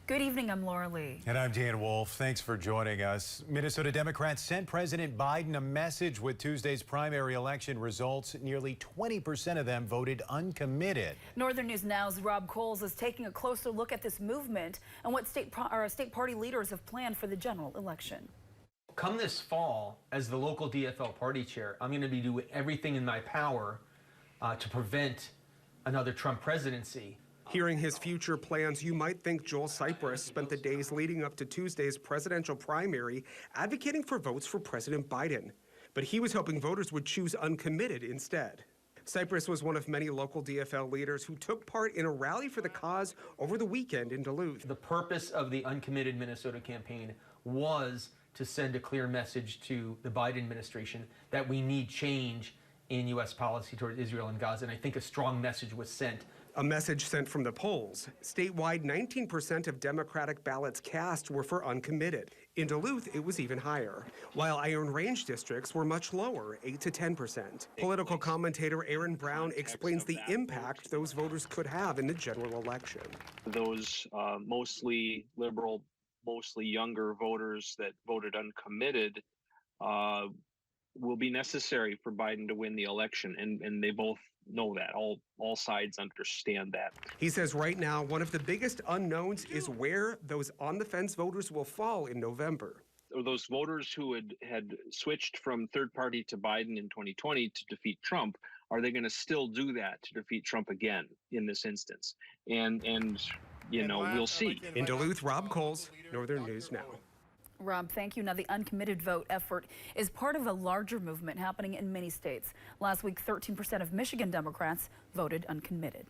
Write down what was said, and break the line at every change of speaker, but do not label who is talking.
Good evening, I'm Laura Lee.
And I'm Dan Wolf. Thanks for joining us. Minnesota Democrats sent President Biden a message with Tuesday's primary election results. Nearly 20% of them voted uncommitted.
Northern News Now's Rob Coles is taking a closer look at this movement and what state party leaders have planned for the general election.
Come this fall, as the local DFL party chair, I'm going to be doing everything in my power to prevent another Trump presidency.
Hearing his future plans, you might think Joel Cypress spent the days leading up to Tuesday's presidential primary advocating for votes for President Biden. But he was hoping voters would choose uncommitted instead. Cypress was one of many local DFL leaders who took part in a rally for the cause over the weekend in Duluth.
The purpose of the Uncommitted Minnesota campaign was to send a clear message to the Biden administration that we need change in U.S. policy toward Israel and Gaza, and I think a strong message was sent.
A message sent from the polls. Statewide, 19% of Democratic ballots cast were for uncommitted. In Duluth, it was even higher, while Iron Range districts were much lower, 8 to 10%. Political commentator Aaron Brown explains the impact those voters could have in the general election.
Those mostly liberal, mostly younger voters that voted uncommitted will be necessary for Biden to win the election, and they both know that. All sides understand that.
He says right now, one of the biggest unknowns is where those on-the-fence voters will fall in November.
Those voters who had switched from third party to Biden in 2020 to defeat Trump, are they going to still do that to defeat Trump again in this instance? And you know, we'll see.
In Duluth, Rob Coles, Northern News Now.
Rob, thank you. Now, the uncommitted vote effort is part of a larger movement happening in many states. Last week, 13% of Michigan Democrats voted uncommitted.